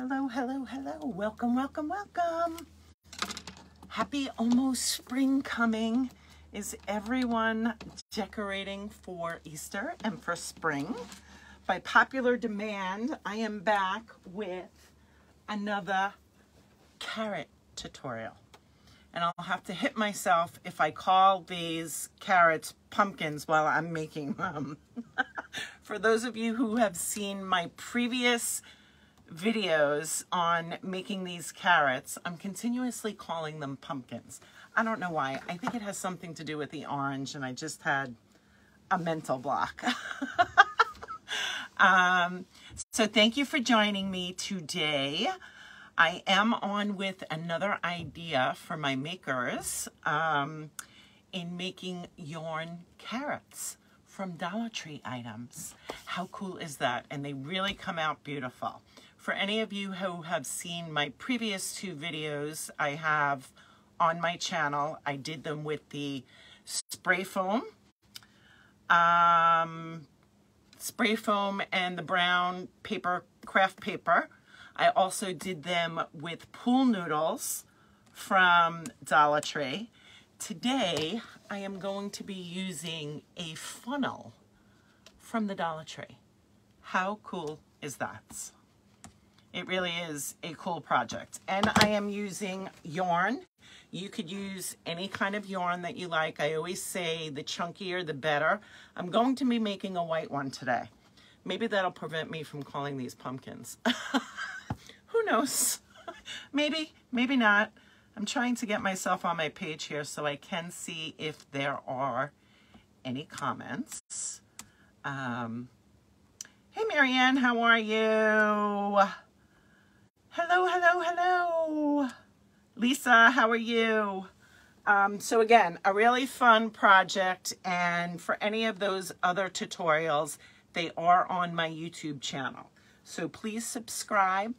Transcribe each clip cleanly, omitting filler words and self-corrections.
Hello, hello, hello. Welcome, welcome, welcome. Happy almost spring coming. Is everyone decorating for Easter and for spring? By popular demand, I am back with another carrot tutorial. And I'll have to hit myself if I call these carrots pumpkins while I'm making them. For those of you who have seen my previous videos on making these carrots, I'm continuously calling them pumpkins. I don't know why. I think it has something to do with the orange, and I just had a mental block. So thank you for joining me today. I am on with another idea for my makers in making yarn carrots from Dollar Tree items. How cool is that? And they really come out beautiful. For any of you who have seen my previous two videos I have on my channel, I did them with the spray foam and the brown paper, craft paper. I also did them with pool noodles from Dollar Tree. Today, I am going to be using a funnel from the Dollar Tree. How cool is that? It really is a cool project. And I am using yarn. You could use any kind of yarn that you like. I always say the chunkier, the better. I'm going to be making a white one today. Maybe that'll prevent me from calling these pumpkins. Who knows? Maybe, maybe not. I'm trying to get myself on my page here so I can see if there are any comments. Hey, Marianne, how are you? Hello, hello, hello. Lisa, how are you? So again, a really fun project, and for any of those other tutorials, they are on my YouTube channel. So please subscribe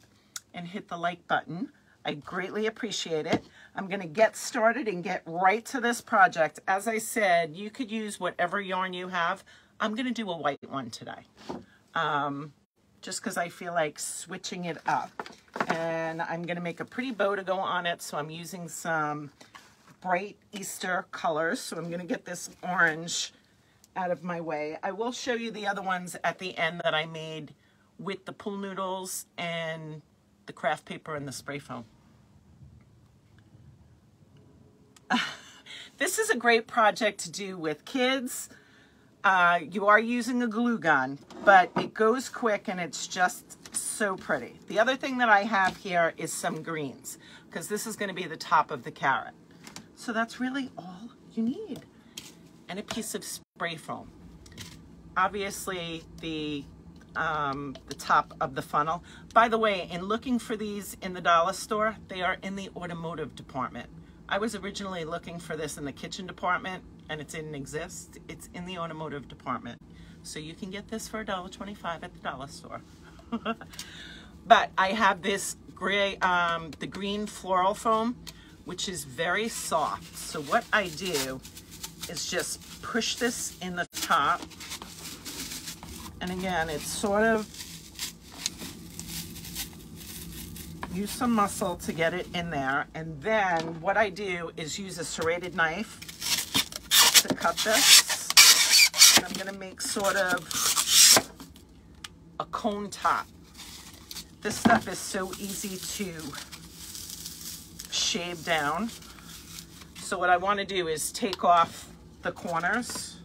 and hit the like button. I greatly appreciate it. I'm going to get started and get right to this project. As I said, you could use whatever yarn you have. I'm going to do a white one today. Just because I feel like switching it up. And I'm going to make a pretty bow to go on it, so I'm using some bright Easter colors. So I'm going to get this orange out of my way. I will show you the other ones at the end that I made with the pool noodles and the craft paper and the spray foam. This is a great project to do with kids. You are using a glue gun, but it goes quick and it's just so pretty. The other thing that I have here is some greens, because this is going to be the top of the carrot. So that's really all you need. And a piece of spray foam. Obviously the top of the funnel. By the way, in looking for these in the dollar store, they are in the automotive department. I was originally looking for this in the kitchen department and it didn't exist. It's in the automotive department. So you can get this for $1.25 at the dollar store. But I have this gray, the green floral foam, which is very soft. So what I do is just push this in the top. And again, it's sort of, use some muscle to get it in there. And then what I do is use a serrated knife to cut this. And I'm gonna make sort of a cone top. This stuff is so easy to shave down. So what I wanna do is take off the corners.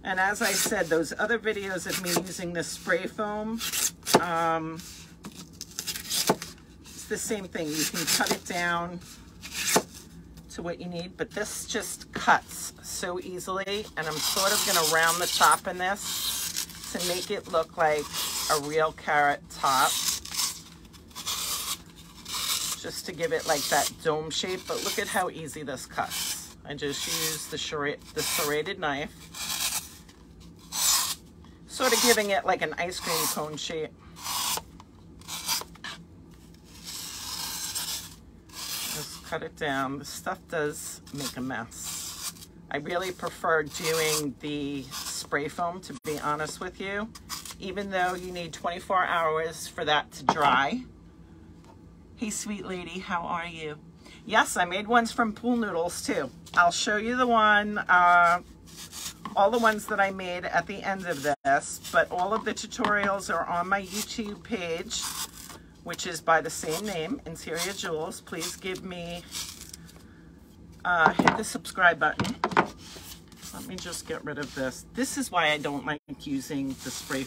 And as I said, those other videos of me using the spray foam, it's the same thing. You can cut it down to what you need, but this just cuts so easily. And I'm sort of gonna round the top in this to make it look like a real carrot top. Just to give it like that dome shape, but look at how easy this cuts. I just use the serrated knife. Sort of giving it like an ice cream cone shape. Just cut it down. The stuff does make a mess. I really prefer doing the spray foam, to be honest with you. even though you need 24 hours for that to dry. Hey, sweet lady, how are you? Yes, I made ones from pool noodles too. I'll show you the one, all the ones that I made at the end of this, but all of the tutorials are on my YouTube page, which is by the same name, Interior Jewels. Please give me, hit the subscribe button. Let me just get rid of this. This is why I don't like using the spray,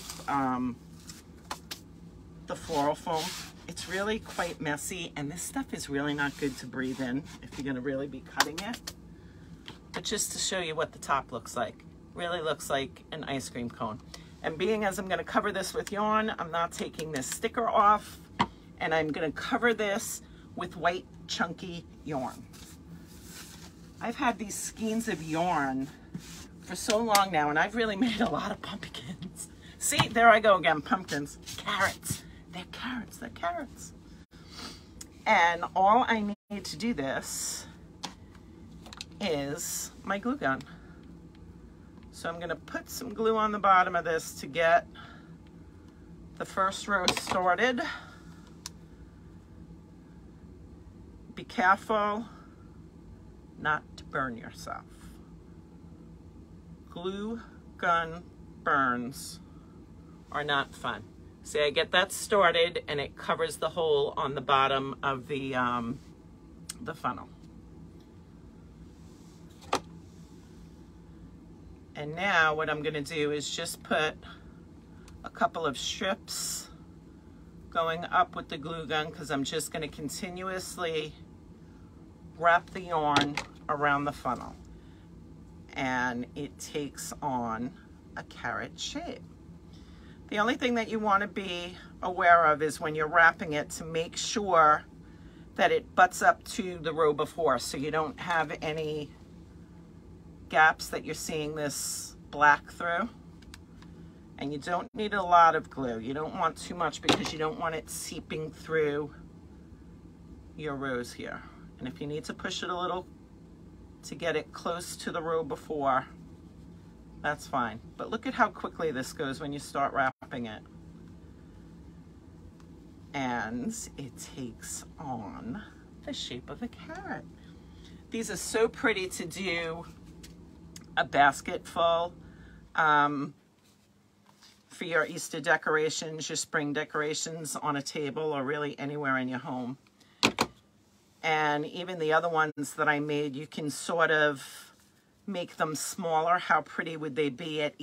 the floral foam. It's really quite messy, and this stuff is really not good to breathe in if you're gonna really be cutting it. But just to show you what the top looks like. Really looks like an ice cream cone. And being as I'm gonna cover this with yarn, I'm not taking this sticker off, and I'm gonna cover this with white chunky yarn. I've had these skeins of yarn for so long now, and I've really made a lot of pumpkins. See, there I go again, pumpkins, carrots. They're carrots, they're carrots. And all I need to do this is my glue gun. So I'm gonna put some glue on the bottom of this to get the first row started. Be careful not to burn yourself. Glue gun burns are not fun. See, I get that started and it covers the hole on the bottom of the funnel. And now what I'm gonna do is just put a couple of strips going up with the glue gun, because I'm just gonna continuously wrap the yarn around the funnel. And it takes on a carrot shape. The only thing that you want to be aware of is when you're wrapping it, to make sure that it butts up to the row before, so you don't have any gaps that you're seeing this black through. And you don't need a lot of glue. You don't want too much, because you don't want it seeping through your rows here. And if you need to push it a little to get it close to the row before, that's fine. But look at how quickly this goes when you start wrapping it. And it takes on the shape of a carrot. These are so pretty to do a basket full for your Easter decorations, your spring decorations on a table, or really anywhere in your home. And even the other ones that I made, you can sort of make them smaller. How pretty would they be at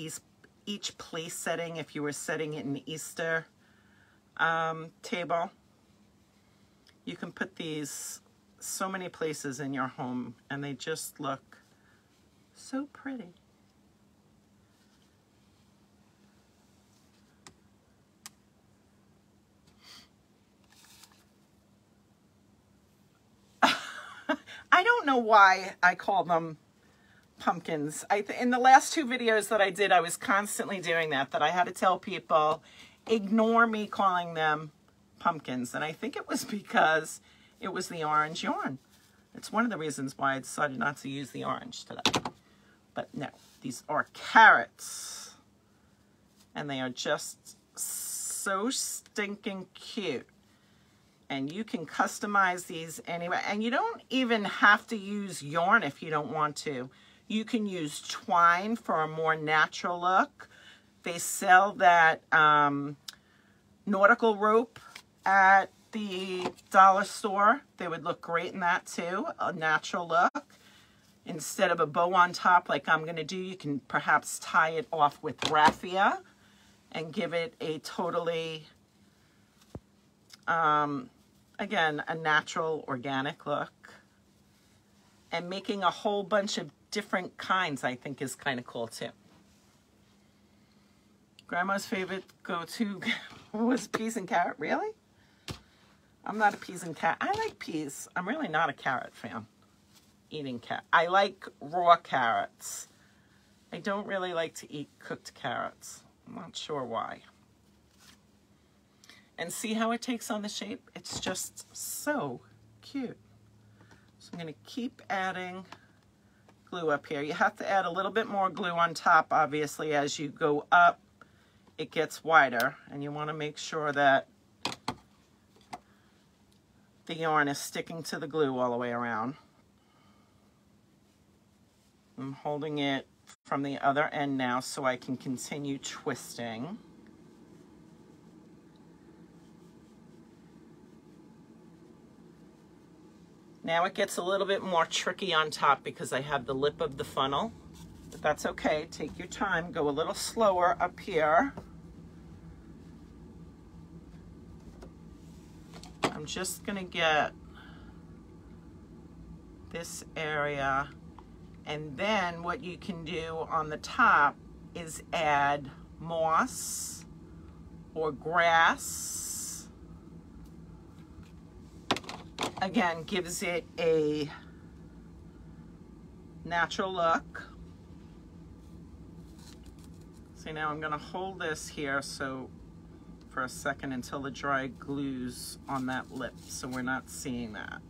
each place setting if you were setting it in the Easter table? You can put these so many places in your home, and they just look so pretty. I don't know why I call them pumpkins. In the last two videos that I did, I was constantly doing that I had to tell people, ignore me calling them pumpkins. And I think it was because it was the orange yarn. It's one of the reasons why I decided not to use the orange today. But no, these are carrots. And they are just so stinking cute. And you can customize these anyway. And you don't even have to use yarn if you don't want to. You can use twine for a more natural look. They sell that nautical rope at the dollar store. They would look great in that too, a natural look. Instead of a bow on top like I'm going to do, you can perhaps tie it off with raffia and give it a totally, again, a natural, organic look. And making a whole bunch of different kinds, I think, is kind of cool too. Grandma's favorite go-to was peas and carrot. Really? I'm not a peas and carrot. I like peas. I'm really not a carrot fan. Eating carrot. I like raw carrots. I don't really like to eat cooked carrots. I'm not sure why. And see how it takes on the shape? It's just so cute. So I'm going to keep adding glue up here. You have to add a little bit more glue on top, obviously, as you go up it gets wider, and you want to make sure that the yarn is sticking to the glue all the way around. I'm holding it from the other end now so I can continue twisting. Now it gets a little bit more tricky on top because I have the lip of the funnel, but that's okay. Take your time, go a little slower up here. I'm just gonna get this area, and then what you can do on the top is add moss or grass. Again, gives it a natural look. So now I'm gonna hold this here for a second until the dry glues on that lip, so we're not seeing that.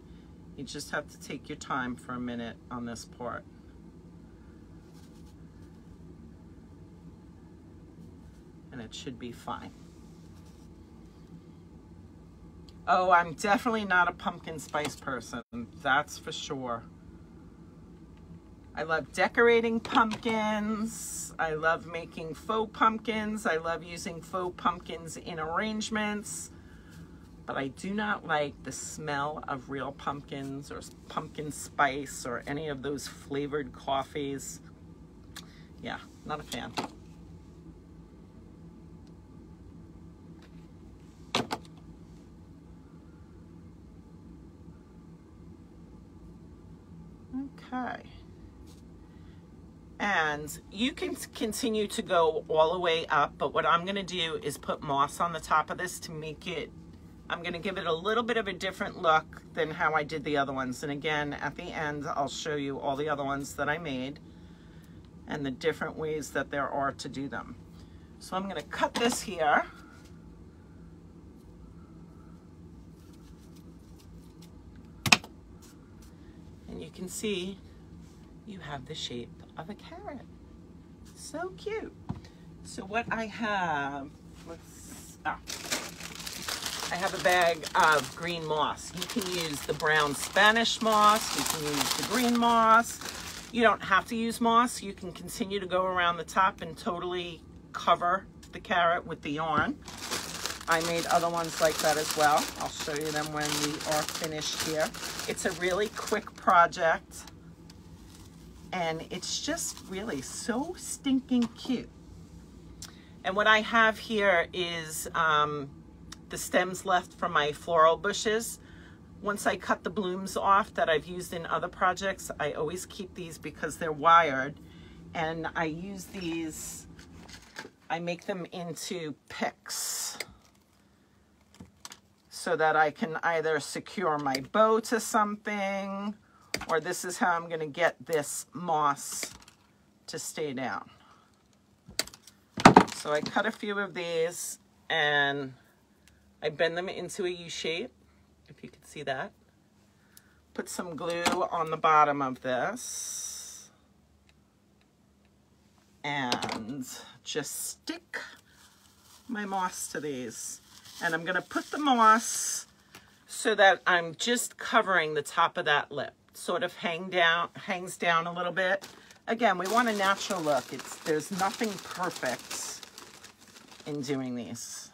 You just have to take your time for a minute on this part. And it should be fine. Oh, I'm definitely not a pumpkin spice person, that's for sure. I love decorating pumpkins. I love making faux pumpkins. I love using faux pumpkins in arrangements. But I do not like the smell of real pumpkins or pumpkin spice or any of those flavored coffees. Yeah, not a fan. Okay. And you can continue to go all the way up, but what I'm going to do is put moss on the top of this to make it, I'm going to give it a little bit of a different look than how I did the other ones. And again, at the end, I'll show you all the other ones that I made and the different ways that there are to do them. So I'm going to cut this here. And you can see you have the shape of a carrot. So cute. So what I have, I have a bag of green moss. You can use the brown Spanish moss. You can use the green moss. You don't have to use moss. You can continue to go around the top and totally cover the carrot with the yarn. I made other ones like that as well. I'll show you them when we are finished here. It's a really quick project, and it's just really so stinking cute. And what I have here is the stems left from my floral bushes. Once I cut the blooms off that I've used in other projects, I always keep these because they're wired, and I use these, I make them into picks so that I can either secure my bow to something, or this is how I'm gonna get this moss to stay down. So I cut a few of these and I bend them into a U shape, if you can see that. Put some glue on the bottom of this and just stick my moss to these. And I'm gonna put the moss so that I'm just covering the top of that lip. Sort of hangs down a little bit. Again, we want a natural look. There's nothing perfect in doing these.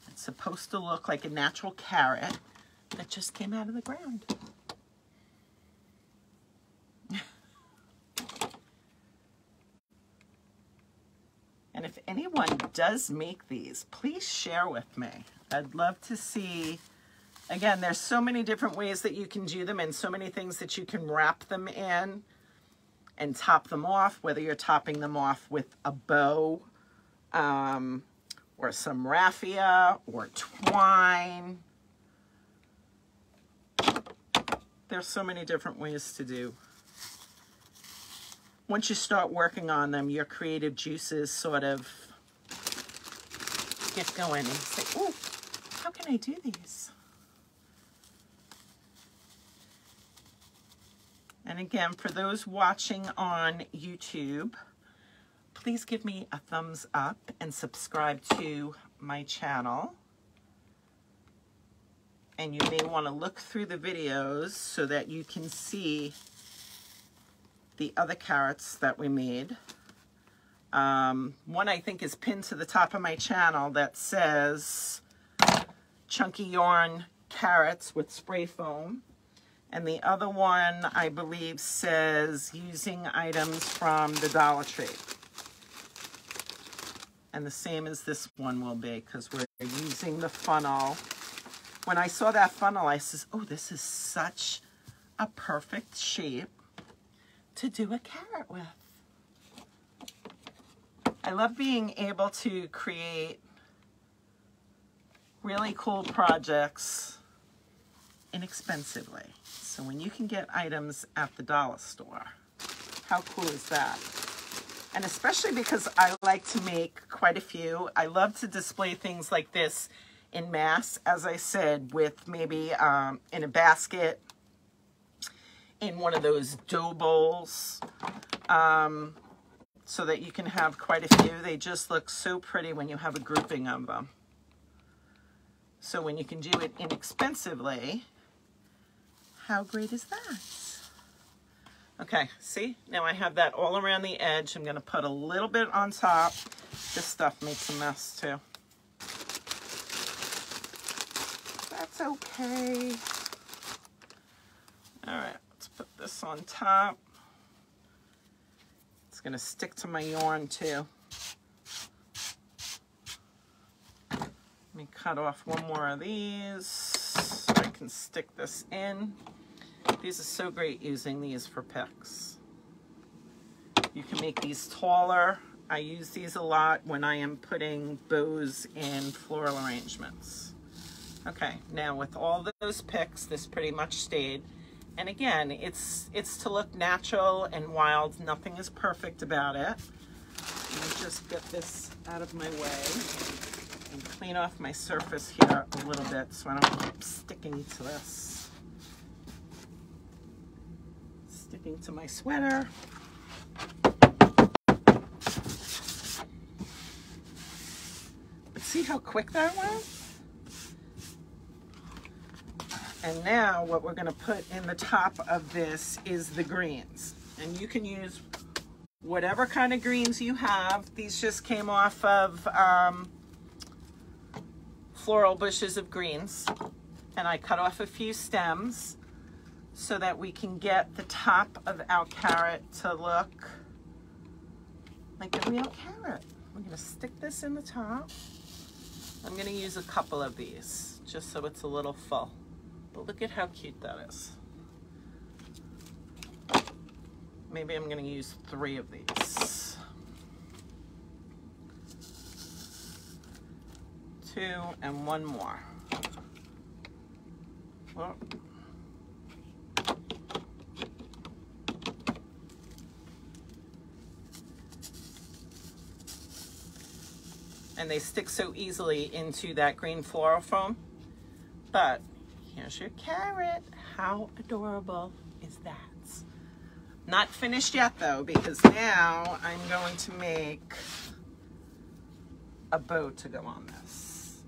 It's supposed to look like a natural carrot that just came out of the ground. And if anyone does make these, please share with me. I'd love to see. Again, there's so many different ways that you can do them and so many things that you can wrap them in and top them off, whether you're topping them off with a bow or some raffia or twine. There's so many different ways to do. Once you start working on them, your creative juices sort of get going and say, oh, how can I do these? And again, for those watching on YouTube, please give me a thumbs up and subscribe to my channel. And you may want to look through the videos so that you can see the other carrots that we made. One I think is pinned to the top of my channel that says Chunky Yarn Carrots with Spray Foam. And the other one, I believe, says using items from the Dollar Tree. And the same as this one will be, because we're using the funnel. When I saw that funnel, I says, oh, this is such a perfect shape to do a carrot with. I love being able to create really cool projects inexpensively. So when you can get items at the dollar store, how cool is that? And especially because I like to make quite a few. I love to display things like this in mass, as I said, with maybe in a basket, in one of those dough bowls, so that you can have quite a few. They just look so pretty when you have a grouping of them. So when you can do it inexpensively, how great is that? Okay, see? Now I have that all around the edge. I'm going to put a little bit on top. This stuff makes a mess too. That's okay. All right, let's put this on top. It's going to stick to my yarn too. Let me cut off one more of these so I can stick this in. These are so great using these for picks. You can make these taller. I use these a lot when I am putting bows in floral arrangements. Okay, now with all those picks, this pretty much stayed. And again, it's to look natural and wild. Nothing is perfect about it. Let me just get this out of my way and clean off my surface here a little bit so I don't keep sticking to this. Sticking to my sweater. But see how quick that went? And now what we're going to put in the top of this is the greens. And you can use whatever kind of greens you have. These just came off of floral bushes of greens. And I cut off a few stems so that we can get the top of our carrot to look like a real carrot. We're going to stick this in the top. I'm going to use a couple of these just so it's a little full. But look at how cute that is. Maybe I'm going to use 3 of these. 2 and 1 more. Well, and they stick so easily into that green floral foam. But here's your carrot. How adorable is that? Not finished yet though, because now I'm going to make a bow to go on this.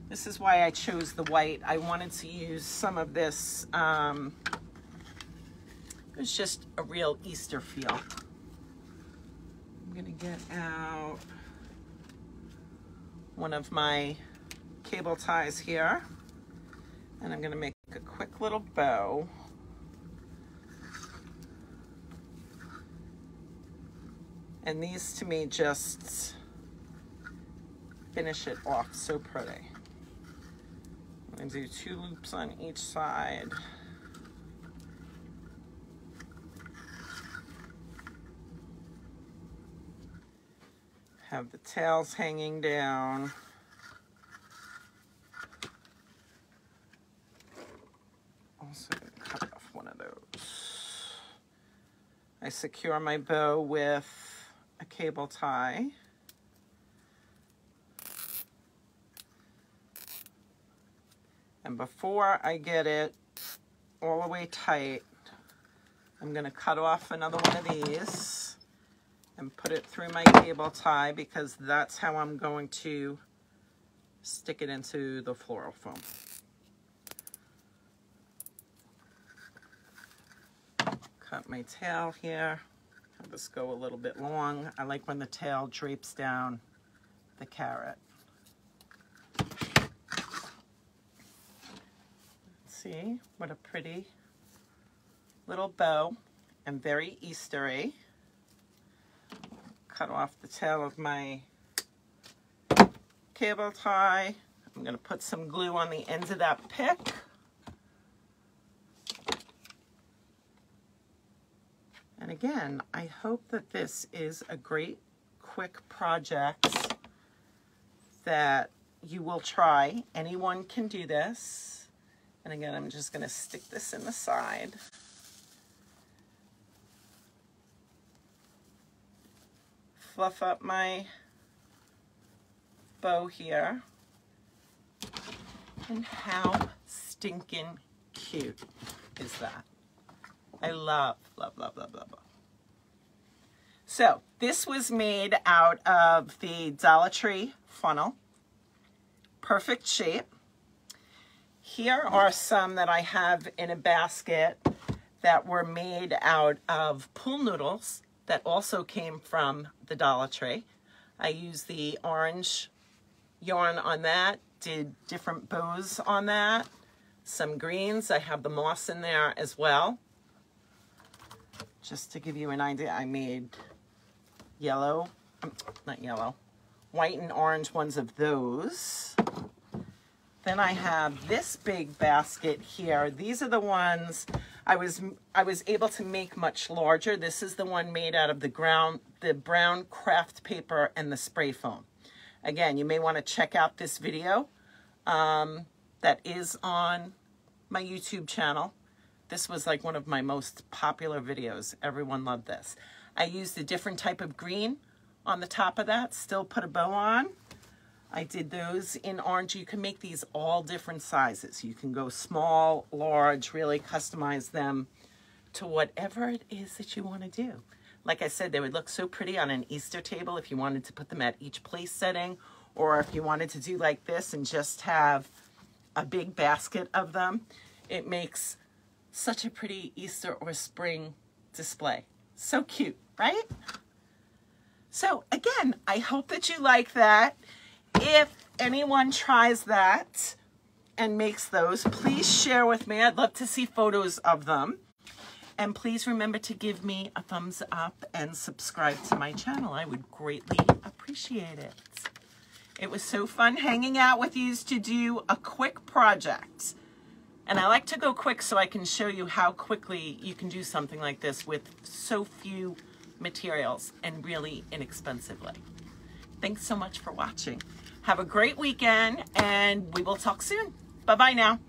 This is why I chose the white. I wanted to use some of this. It was just a real Easter feel. I'm gonna get out one of my cable ties here, and I'm gonna make a quick little bow. And these to me just finish it off so pretty. I'm gonna do 2 loops on each side. Have the tails hanging down. Also gonna cut off one of those. I secure my bow with a cable tie. And before I get it all the way tight, I'm going to cut off another one of these and put it through my cable tie because that's how I'm going to stick it into the floral foam. Cut my tail here. Have this go a little bit long. I like when the tail drapes down the carrot. See what a pretty little bow and very Eastery. Cut off the tail of my cable tie. I'm going to put some glue on the ends of that pick. And again, I hope that this is a great quick project that you will try. Anyone can do this. And again, I'm just going to stick this in the side. Fluff up my bow here. And how stinking cute is that? I love, love, love, love, love. So this was made out of the Dollar Tree funnel. Perfect shape. Here are some that I have in a basket that were made out of pool noodles that also came from the Dollar Tree. I used the orange yarn on that, did different bows on that, some greens. I have the moss in there as well. Just to give you an idea, I made yellow, not yellow, white and orange ones of those. Then I have this big basket here. These are the ones I was able to make much larger. This is the one made out of the brown craft paper and the spray foam. Again, you may want to check out this video that is on my YouTube channel. This was like one of my most popular videos. Everyone loved this. I used a different type of green on the top of that, still put a bow on. I did those in orange. You can make these all different sizes. You can go small, large, really customize them to whatever it is that you want to do. Like I said, they would look so pretty on an Easter table if you wanted to put them at each place setting, or if you wanted to do like this and just have a big basket of them. It makes such a pretty Easter or spring display. So cute, right? So again, I hope that you like that. If anyone tries that and makes those, please share with me. I'd love to see photos of them. And please remember to give me a thumbs up and subscribe to my channel. I would greatly appreciate it. It was so fun hanging out with you to do a quick project. And I like to go quick so I can show you how quickly you can do something like this with so few materials and really inexpensively. Thanks so much for watching. Have a great weekend and we will talk soon. Bye-bye now.